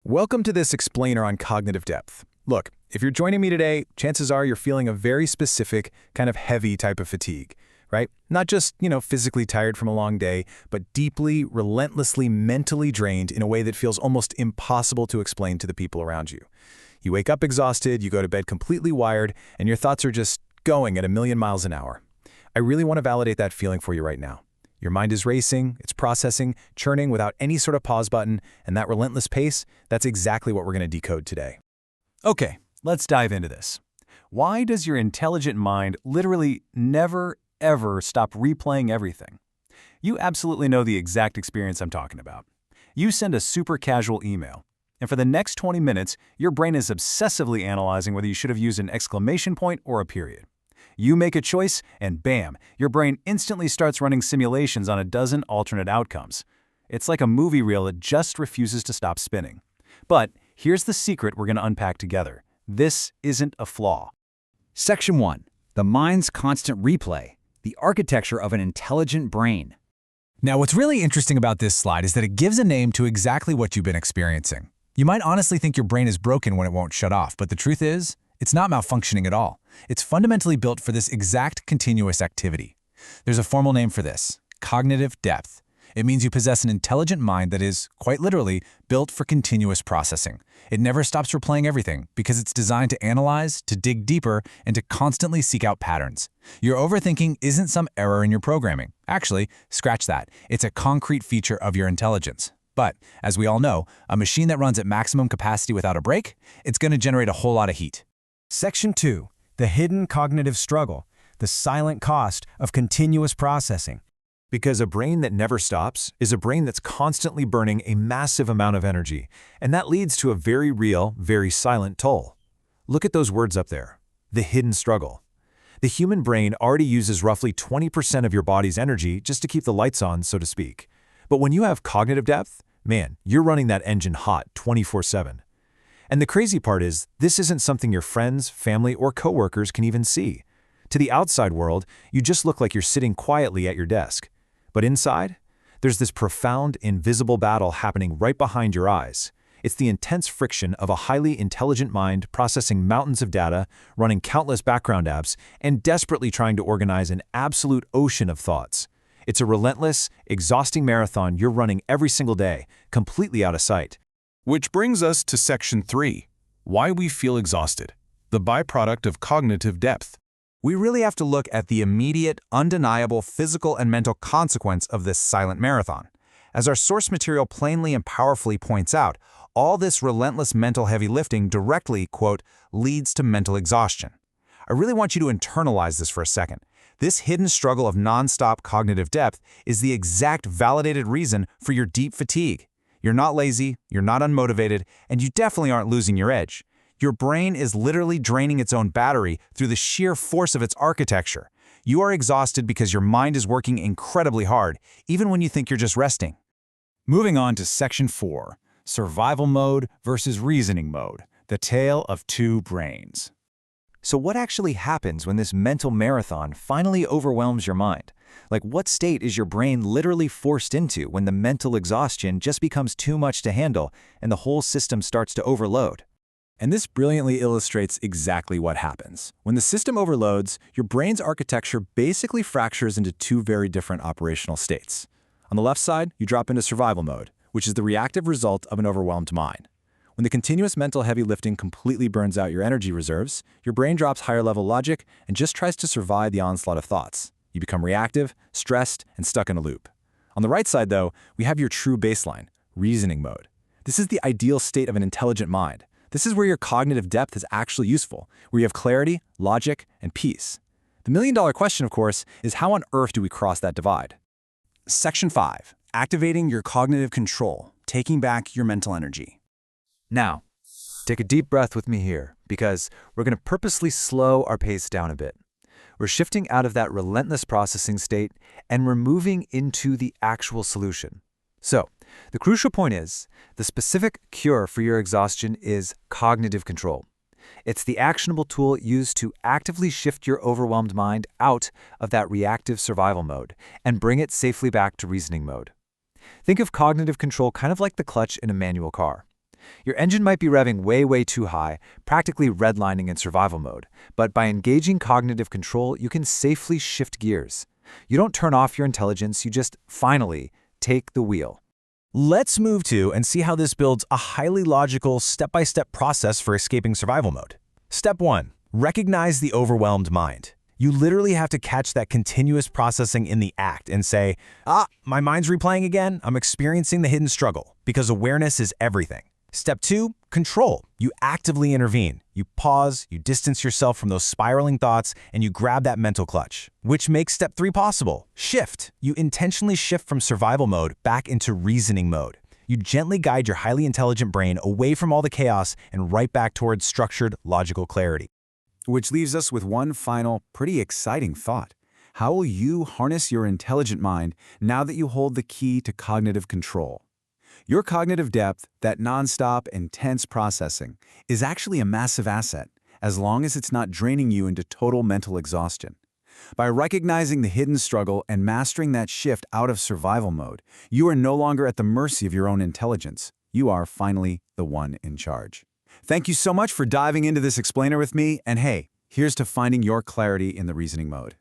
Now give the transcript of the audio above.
Welcome to this explainer on cognitive depth. Look, if you're joining me today, chances are you're feeling a very specific, kind of heavy type of fatigue, right? Not just, physically tired from a long day, but deeply, relentlessly mentally drained in a way that feels almost impossible to explain to the people around you. You wake up exhausted, you go to bed completely wired, and your thoughts are just going at a million miles an hour. I really want to validate that feeling for you right now. Your mind is racing, it's processing, churning without any sort of pause button, and that relentless pace, that's exactly what we're going to decode today. Okay, let's dive into this. Why does your intelligent mind literally never, ever stop replaying everything? You absolutely know the exact experience I'm talking about. You send a super casual email, and for the next 20 minutes, your brain is obsessively analyzing whether you should have used an exclamation point or a period. You make a choice, and bam, your brain instantly starts running simulations on a dozen alternate outcomes. It's like a movie reel that just refuses to stop spinning. But here's the secret we're going to unpack together. This isn't a flaw. Section 1. The mind's constant replay. The architecture of an intelligent brain. Now, what's really interesting about this slide is that it gives a name to exactly what you've been experiencing. You might honestly think your brain is broken when it won't shut off, but the truth is, it's not malfunctioning at all. It's fundamentally built for this exact continuous activity. There's a formal name for this: cognitive depth. It means you possess an intelligent mind that is, quite literally, built for continuous processing. It never stops replaying everything because it's designed to analyze, to dig deeper, and to constantly seek out patterns. Your overthinking isn't some error in your programming. Actually, scratch that. It's a concrete feature of your intelligence. But, as we all know, a machine that runs at maximum capacity without a break, it's going to generate a whole lot of heat. Section 2. The hidden cognitive struggle, the silent cost of continuous processing. Because a brain that never stops is a brain that's constantly burning a massive amount of energy, and that leads to a very real, very silent toll. Look at those words up there, the hidden struggle. The human brain already uses roughly 20% of your body's energy just to keep the lights on, so to speak. But when you have cognitive depth, man, you're running that engine hot 24/7. And the crazy part is, this isn't something your friends, family, or coworkers can even see. To the outside world, you just look like you're sitting quietly at your desk. But inside, there's this profound, invisible battle happening right behind your eyes. It's the intense friction of a highly intelligent mind processing mountains of data, running countless background apps, and desperately trying to organize an absolute ocean of thoughts. It's a relentless, exhausting marathon you're running every single day, completely out of sight. Which brings us to Section 3, why we feel exhausted, the byproduct of cognitive depth. We really have to look at the immediate, undeniable physical and mental consequence of this silent marathon. As our source material plainly and powerfully points out, all this relentless mental heavy lifting directly, quote, leads to mental exhaustion. I really want you to internalize this for a second. This hidden struggle of nonstop cognitive depth is the exact validated reason for your deep fatigue. You're not lazy, you're not unmotivated, and you definitely aren't losing your edge. Your brain is literally draining its own battery through the sheer force of its architecture. You are exhausted because your mind is working incredibly hard, even when you think you're just resting. Moving on to Section 4, survival mode versus reasoning mode, the tale of two brains. So what actually happens when this mental marathon finally overwhelms your mind? Like, what state is your brain literally forced into when the mental exhaustion just becomes too much to handle and the whole system starts to overload? And this brilliantly illustrates exactly what happens. When the system overloads, your brain's architecture basically fractures into two very different operational states. On the left side, you drop into survival mode, which is the reactive result of an overwhelmed mind. When the continuous mental heavy lifting completely burns out your energy reserves, your brain drops higher-level logic and just tries to survive the onslaught of thoughts. You become reactive, stressed, and stuck in a loop. On the right side, though, we have your true baseline, reasoning mode. This is the ideal state of an intelligent mind. This is where your cognitive depth is actually useful, where you have clarity, logic, and peace. The million-dollar question, of course, is how on earth do we cross that divide? Section 5. Activating your cognitive control, taking back your mental energy. Now, take a deep breath with me here, because we're going to purposely slow our pace down a bit. We're shifting out of that relentless processing state, and we're moving into the actual solution. So, the crucial point is, the specific cure for your exhaustion is cognitive control. It's the actionable tool used to actively shift your overwhelmed mind out of that reactive survival mode and bring it safely back to reasoning mode. Think of cognitive control kind of like the clutch in a manual car. Your engine might be revving way too high, practically redlining in survival mode, but by engaging cognitive control, you can safely shift gears. You don't turn off your intelligence, you just, finally, take the wheel. Let's move to and see how this builds a highly logical, step-by-step process for escaping survival mode. Step 1. Recognize the overwhelmed mind. You literally have to catch that continuous processing in the act and say, my mind's replaying again, I'm experiencing the hidden struggle, because awareness is everything. Step 2, control. You actively intervene. You pause, you distance yourself from those spiraling thoughts, and you grab that mental clutch, which makes step 3 possible. Shift. You intentionally shift from survival mode back into reasoning mode. You gently guide your highly intelligent brain away from all the chaos and right back towards structured, logical clarity. Which leaves us with one final, pretty exciting thought. How will you harness your intelligent mind now that you hold the key to cognitive control? Your cognitive depth, that nonstop, intense processing, is actually a massive asset, as long as it's not draining you into total mental exhaustion. By recognizing the hidden struggle and mastering that shift out of survival mode, you are no longer at the mercy of your own intelligence. You are finally the one in charge. Thank you so much for diving into this explainer with me, and hey, here's to finding your clarity in the reasoning mode.